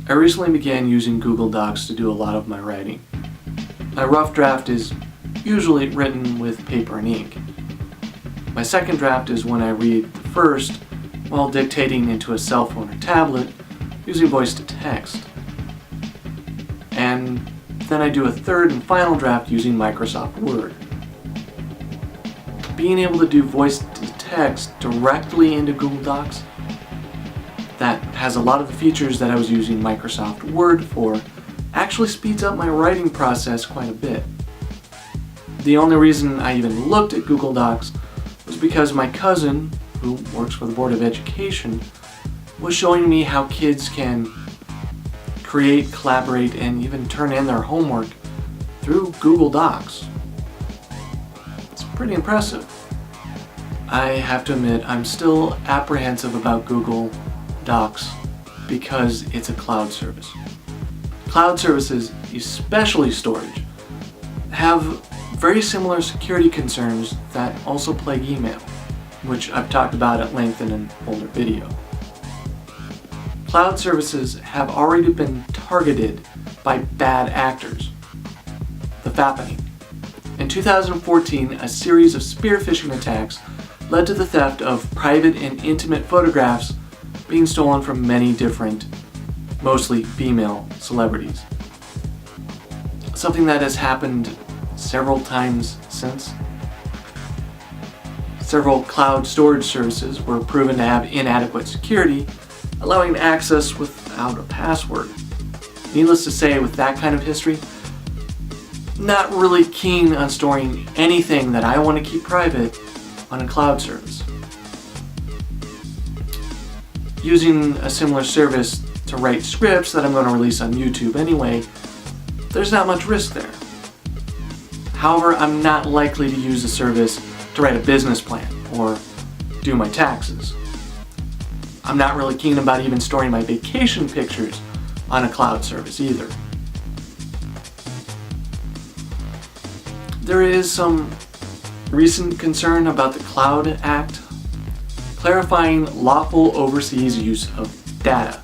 I recently began using Google Docs to do a lot of my writing. My rough draft is usually written with paper and ink. My second draft is when I read the first while dictating into a cell phone or tablet using voice to text. And then I do a third and final draft using Microsoft Word. Being able to do voice to text directly into Google Docs that has a lot of the features that I was using Microsoft Word for actually speeds up my writing process quite a bit. The only reason I even looked at Google Docs was because my cousin, who works for the Board of Education, was showing me how kids can create, collaborate, and even turn in their homework through Google Docs. It's pretty impressive. I have to admit, I'm still apprehensive about Google Docs because it's a cloud service. Cloud services, especially storage, have very similar security concerns that also plague email, which I've talked about at length in an older video. Cloud services have already been targeted by bad actors, the fappening. In 2014, a series of spear phishing attacks led to the theft of private and intimate photographs being stolen from many different, mostly female celebrities. Something that has happened several times since. Several cloud storage services were proven to have inadequate security, allowing access without a password. Needless to say, with that kind of history, not really keen on storing anything that I want to keep private on a cloud service. Using a similar service to write scripts that I'm going to release on YouTube anyway, there's not much risk there. However, I'm not likely to use the service to write a business plan or do my taxes. I'm not really keen about even storing my vacation pictures on a cloud service either. There is some recent concern about the Cloud Act clarifying lawful overseas use of data.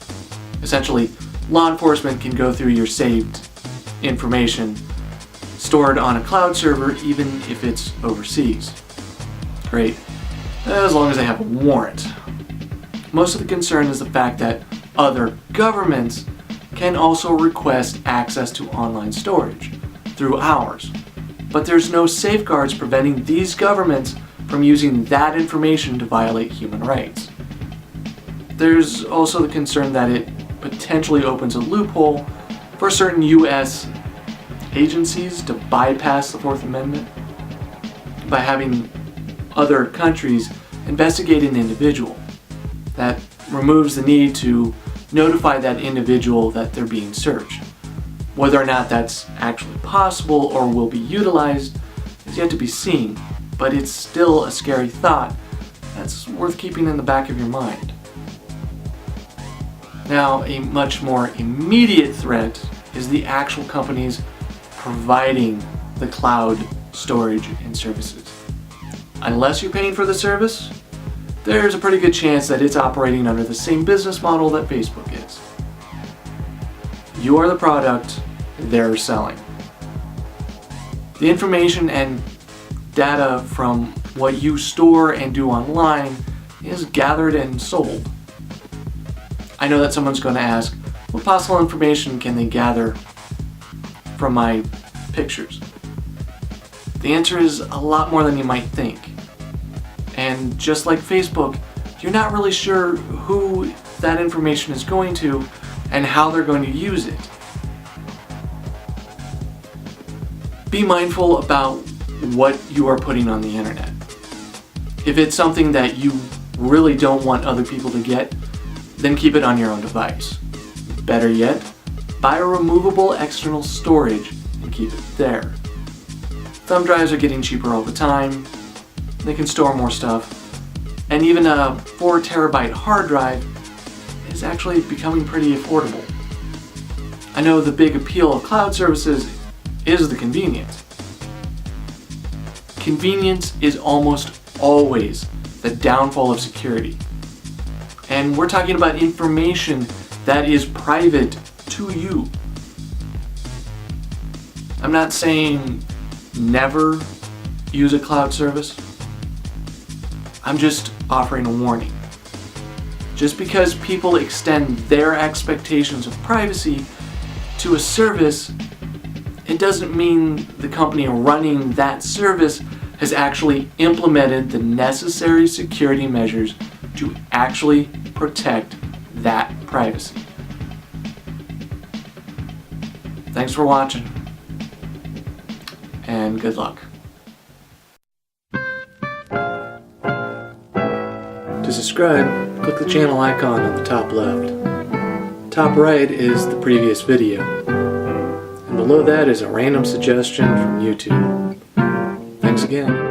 Essentially, law enforcement can go through your saved information stored on a cloud server even if it's overseas. Great, as long as they have a warrant. Most of the concern is the fact that other governments can also request access to online storage through ours, but there's no safeguards preventing these governments from using that information to violate human rights. There's also the concern that it potentially opens a loophole for certain U.S. agencies to bypass the Fourth Amendment by having other countries investigate an individual. That removes the need to notify that individual that they're being searched. Whether or not that's actually possible or will be utilized is yet to be seen, but it's still a scary thought that's worth keeping in the back of your mind. Now, a much more immediate threat is the actual companies providing the cloud storage and services. Unless you're paying for the service, there's a pretty good chance that it's operating under the same business model that Facebook is. You are the product they're selling. The information and data from what you store and do online is gathered and sold. I know that someone's going to ask, what possible information can they gather from my pictures? The answer is a lot more than you might think. And just like Facebook, you're not really sure who that information is going to and how they're going to use it. Be mindful about what you are putting on the internet. If it's something that you really don't want other people to get, then keep it on your own device. Better yet, buy a removable external storage and keep it there. Thumb drives are getting cheaper all the time. They can store more stuff. And even a 4 terabyte hard drive is actually becoming pretty affordable. I know the big appeal of cloud services is the convenience. Convenience is almost always the downfall of security. And we're talking about information that is private to you. I'm not saying never use a cloud service. I'm just offering a warning. Just because people extend their expectations of privacy to a service, it doesn't mean the company running that service has actually implemented the necessary security measures to actually protect that privacy. Thanks for watching, and good luck. To subscribe, click the channel icon on the top left. Top right is the previous video, and below that is a random suggestion from YouTube. Thanks again.